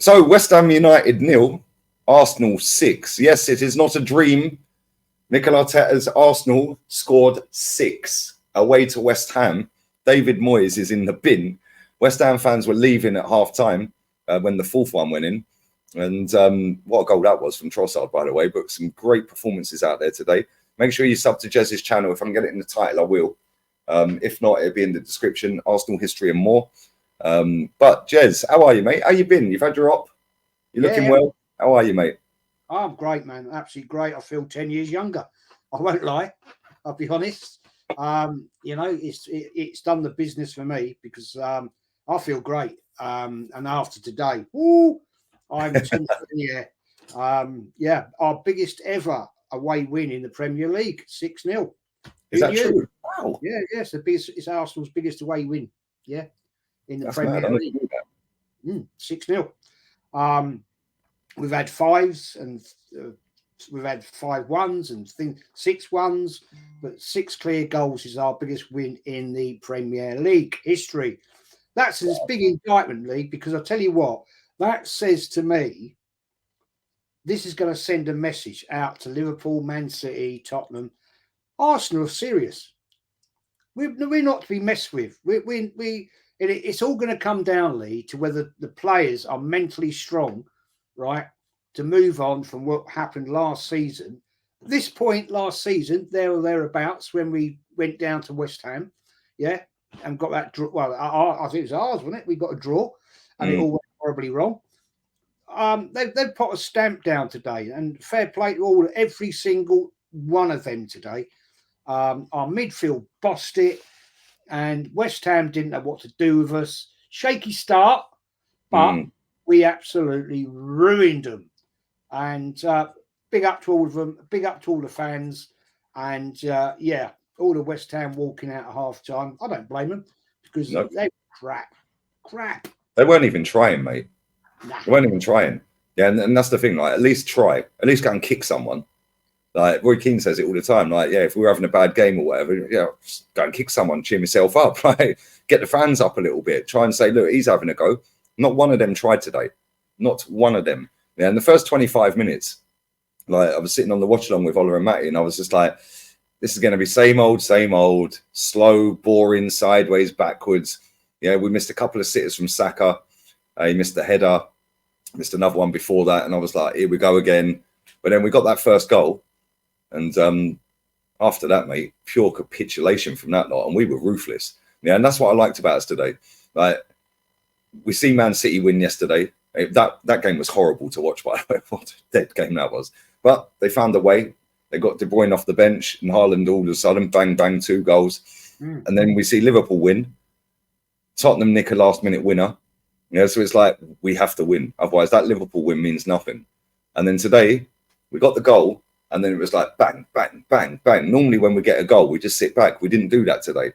So West Ham United 0, Arsenal 6. Yes, it is not a dream. Mikel Arteta's Arsenal scored 6 away to West Ham. David Moyes is in the bin. West Ham fans were leaving at half-time when the fourth one went in. And what a goal that was from Trossard, by the way. But some great performances out there today. Make sure you sub to Jez's channel. If I can get it in the title, I will. If not, it'll be in the description. Arsenal history and more. But Jez, how are you, mate? How you been? You've had your op? You're looking well? How are you, mate? I'm great, man. Absolutely great. I feel 10 years younger. I won't lie. I'll be honest. It's done the business for me because I feel great. And after today, I'm 10 our biggest ever away win in the Premier League, 6-0. Is that true? Wow. Yeah, yes. It's Arsenal's biggest away win. Yeah. In the Premier League. 6-0. We've had 5s and we've had 5-1s and 6-1s, but 6 clear goals is our biggest win in the Premier League history. That's a big indictment, League, because I'll tell you what, that says to me, this is going to send a message out to Liverpool, Man City, Tottenham. Arsenal are serious. We're not to be messed with. It's all going to come down, Lee, to whether the players are mentally strong, right, to move on from what happened last season. At this point last season, there or thereabouts, when we went down to West Ham, and got that draw. Well, I think it was ours, wasn't it? We got a draw, and it all went horribly wrong. They've put a stamp down today, and fair play to every single one of them today. Our midfield bossed it. And West Ham didn't know what to do with us. Shaky start, but we absolutely ruined them. And big up to all of them. Big up to all the fans. And, all the West Ham walking out at half-time. I don't blame them because they were crap. They weren't even trying, mate. Nah. They weren't even trying. Yeah, and that's the thing. Like, at least try. At least go and kick someone. Like Roy Keane says it all the time. Like, if we were having a bad game or whatever, just go and kick someone, cheer myself up, right? Get the fans up a little bit. Try and say, look, he's having a go. Not one of them tried today. Not one of them. Yeah, in the first 25 minutes, like I was sitting on the watch along with Ola and Matty, and I was just like, this is going to be same old, slow, boring, sideways, backwards. Yeah, we missed a couple of sitters from Saka. He missed the header, missed another one before that, and I was like, here we go again. But then we got that first goal. And after that, mate, pure capitulation from that lot, and we were ruthless. Yeah, and that's what I liked about us today. Like, we see Man City win yesterday. That game was horrible to watch, by the way. What a dead game that was. But they found a way. They got De Bruyne off the bench, and Haaland all of a sudden, bang, bang, 2 goals. And then we see Liverpool win. Tottenham nick a last-minute winner. Yeah, so it's like, we have to win. Otherwise, that Liverpool win means nothing. And then today, we got the goal. And then it was like bang, bang, bang, bang. Normally when we get a goal, we just sit back. We didn't do that today.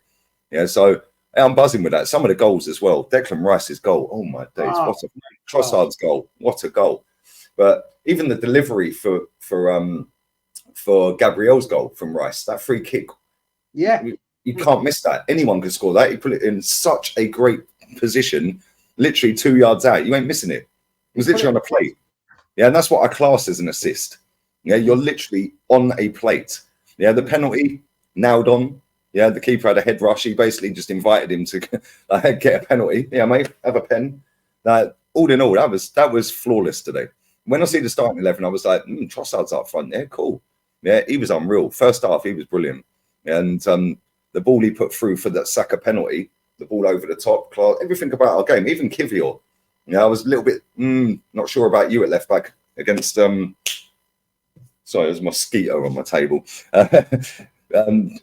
Yeah, so I'm buzzing with that. Some of the goals as well. Declan Rice's goal. Oh, my days. What a Trossard's goal. What a goal. But even the delivery for Gabriel's goal from Rice, that free kick. Yeah. You can't miss that. Anyone can score that. He put it in such a great position, literally 2 yards out. You ain't missing it. It was literally on a plate. Yeah, and that's what I class as an assist. Yeah, you're literally on a plate. Yeah, the penalty, nailed on. Yeah, the keeper had a head rush. He basically just invited him to get a penalty. Yeah, mate, have a pen. All in all, that was flawless today. When I see the starting 11, I was like, Trossard's up front there. Cool. Yeah, he was unreal. First half, he was brilliant. And the ball he put through for that Saka penalty, the ball over the top, everything about our game, even Kivior. Yeah, I was a little bit not sure about you at left back against... Sorry, there's a mosquito on my table. I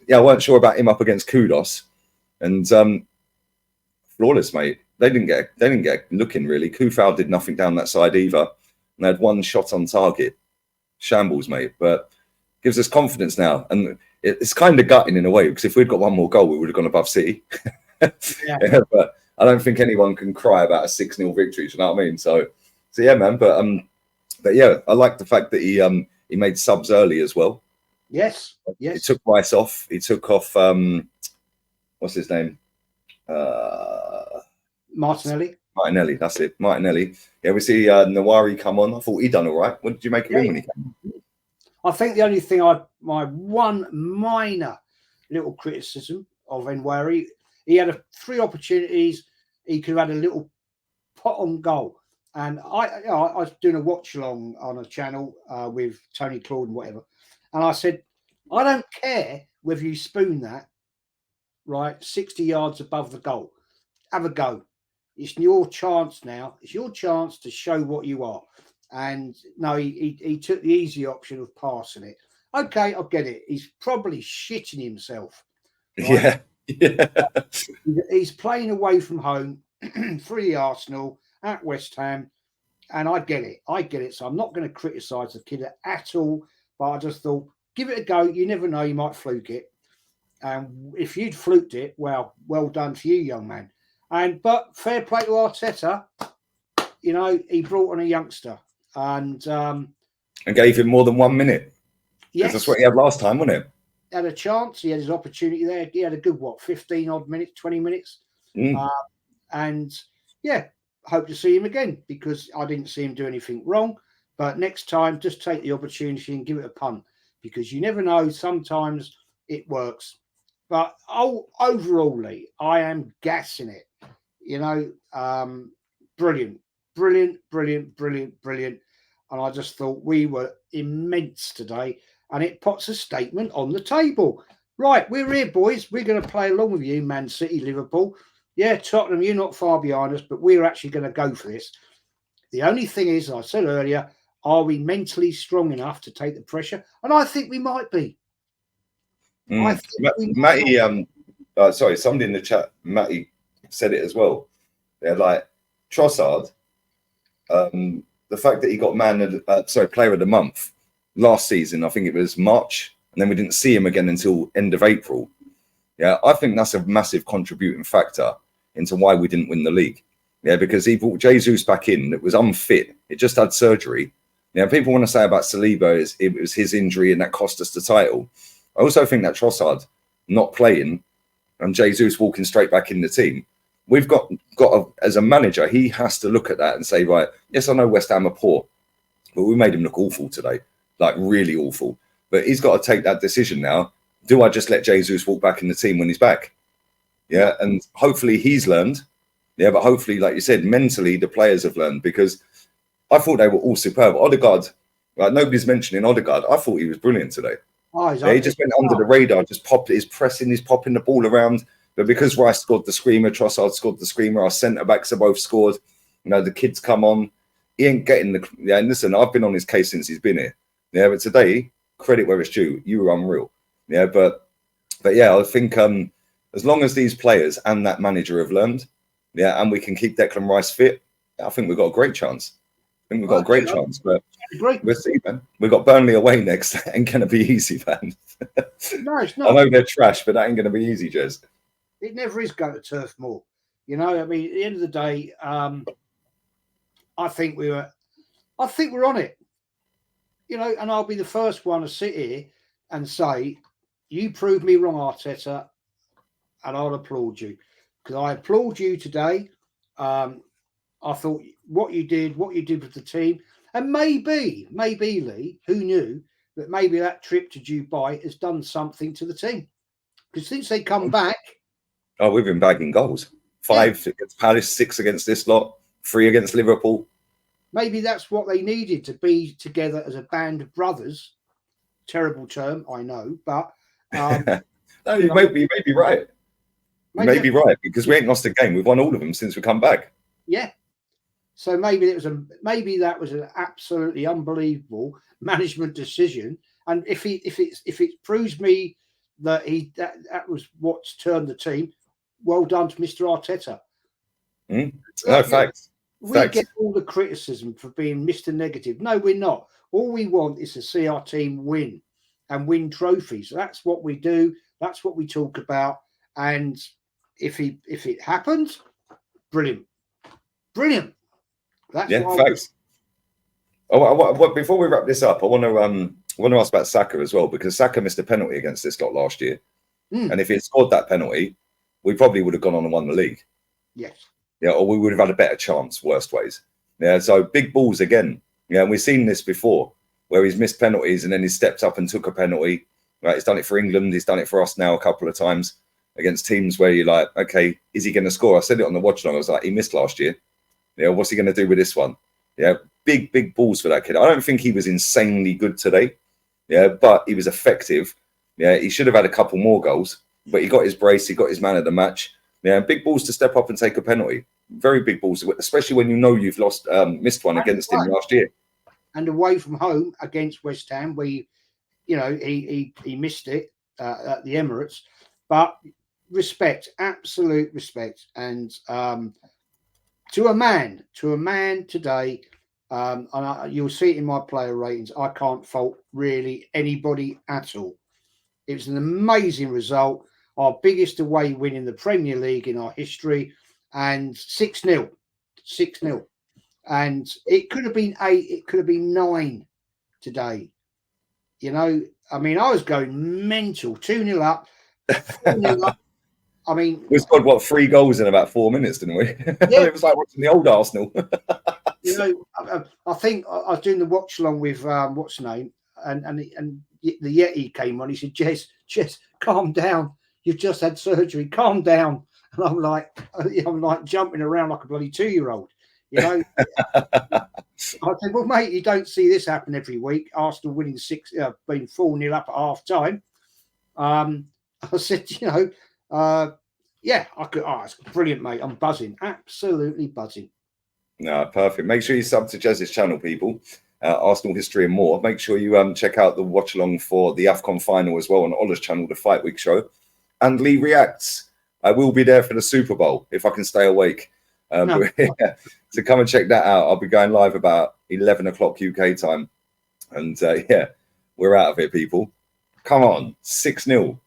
weren't sure about him up against Kudos, and flawless, mate. They didn't get looking really. Kufal did nothing down that side either, and they had 1 shot on target. Shambles, mate. But gives us confidence now, and it's kind of gutting in a way because if we'd got 1 more goal, we would have gone above City. Yeah, but I don't think anyone can cry about a 6-0 victory. Do you know what I mean? So yeah, man. But yeah, I like the fact that he made subs early as well. Yes. He took Rice off. He took off what's his name? Martinelli. Martinelli, that's it. Martinelli. Yeah, we see Nawari come on. I thought he done all right. What did you make of him when he came on? I think the only thing my one minor little criticism of Enquiry, he had 3 opportunities. He could have had a little pot on goal. And I was doing a watch along on a channel with Tony Claude and whatever. And I said, I don't care whether you spoon that, right, 60 yards above the goal. Have a go. It's your chance now. It's your chance to show what you are. And no, he took the easy option of passing it. Okay, I'll get it. He's probably shitting himself. Right? Yeah. He's playing away from home for the Arsenal at West Ham. And I get it. So I'm not going to criticise the kid at all. But I just thought, give it a go. You never know. You might fluke it. And if you'd fluked it, well done to you, young man. But fair play to Arteta. You know, he brought on a youngster and gave him more than 1 minute. Yes, that's what he had last time, wasn't it? Had a chance. He had his opportunity there. He had a good 15 odd minutes, 20 minutes, and yeah, hope to see him again because I didn't see him do anything wrong. But next time, just take the opportunity and give it a punt because you never know. Sometimes it works. But overall, Lee, I am gassing it. You know, brilliant. And I just thought we were immense today. And it puts a statement on the table. Right, we're here, boys. We're going to play along with you, Man City, Liverpool. Yeah, Tottenham, you're not far behind us, but we're actually going to go for this. The only thing is, I said earlier, are we mentally strong enough to take the pressure? And I think we might be. Matty, sorry, somebody in the chat, Matty said it as well. They're like, Trossard, the fact that he got player of the month last season, I think it was March, and then we didn't see him again until end of April. Yeah, I think that's a massive contributing factor into why we didn't win the league. Yeah, because he brought Jesus back in that was unfit. It just had surgery. Yeah, people want to say about Saliba it was his injury and that cost us the title. I also think that Trossard not playing and Jesus walking straight back in the team, we've got as a manager, he has to look at that and say, right, yes, I know West Ham are poor, but we made him look awful today, like really awful. But he's got to take that decision now. Do I just let Jesus walk back in the team when he's back? Yeah, and hopefully he's learned. Yeah, but hopefully, like you said, mentally the players have learned because I thought they were all superb. Odegaard, like nobody's mentioning Odegaard. I thought he was brilliant today. He just went under the radar, just popped his pressing, he's popping the ball around. But because Rice scored the screamer, Trossard scored the screamer, our centre backs have both scored. You know, the kids come on. He ain't getting the. Yeah, and listen, I've been on his case since he's been here. Yeah, but today, credit where it's due. You were unreal. Yeah, but yeah, I think as long as these players and that manager have learned, yeah, and we can keep Declan Rice fit, I think we've got a great chance. I think we've got a great chance, but we'll see, man. We've got Burnley away next. That ain't going to be easy, man. No, it's not. I know they're trash, but that ain't going to be easy, Jez. It never is going to Turf Moor. You know, I mean, at the end of the day, I think we're on it. You know, and I'll be the first one to sit here and say, you proved me wrong, Arteta, and I'll applaud you. Because I applaud you today. I thought what you did with the team, and maybe, Lee, who knew that maybe that trip to Dubai has done something to the team? Because since they come back, we've been bagging goals. 5 against Palace, 6 against this lot, 3 against Liverpool. Maybe that's what they needed to be together as a band of brothers. Terrible term, I know, but no, you may be right. You may be right because we ain't lost a game. We've won all of them since we come back. Yeah. So maybe that was an absolutely unbelievable management decision. And if it proves me that that was what's turned the team, well done to Mr. Arteta. No, facts. We get all the criticism for being Mr. Negative. No, we're not. All we want is to see our team win and win trophies. That's what we do. That's what we talk about. And if it happens, brilliant. That's facts. Before we wrap this up, I want to ask about Saka as well, because Saka missed a penalty against this lot last year, and if he had scored that penalty, we probably would have gone on and won the league. Yes. Yeah, or we would have had a better chance, worst ways. Yeah, so big balls again. Yeah, and we've seen this before, where he's missed penalties and then he's stepped up and took a penalty. Right, he's done it for England. He's done it for us now a couple of times against teams where you're like, okay, is he going to score? I said it on the watch long. I was like, he missed last year. Yeah, what's he going to do with this one? Yeah, big balls for that kid. I don't think he was insanely good today. Yeah, but he was effective. Yeah, he should have had a couple more goals, but he got his brace. He got his man of the match. Yeah, big balls to step up and take a penalty. Very big balls, especially when you know you've missed one against him last year. And away from home against West Ham, where he missed it at the Emirates. But respect, absolute respect, and to a man today. And you'll see it in my player ratings. I can't fault really anybody at all. It was an amazing result, our biggest away win in the Premier League in our history, and 6-0. And it could have been 8, it could have been 9 today. You know, I mean, I was going mental. 2-0 up, 4-0 up. I mean, we scored what 3 goals in about 4 minutes, didn't we? Yeah. It was like watching the old Arsenal. You know, I think I was doing the watch along with what's her name, and the Yeti came on. He said, Jess, calm down. You've just had surgery. Calm down. And I'm like jumping around like a bloody 2-year-old. You know, I said, well, mate, you don't see this happen every week. Arsenal winning being 4-0 up at half time. I said, yeah, I could. Oh, it's brilliant, mate. I'm buzzing, absolutely buzzing. No, perfect. Make sure you sub to Jez's channel, people. Arsenal history and more. Make sure you check out the watch along for the AFCON final as well on Ola's channel, the Fight Week show. And Lee reacts. I will be there for the Super Bowl if I can stay awake. So come and check that out. I'll be going live about 11 o'clock UK time. And yeah, we're out of it, people. Come on, 6-0.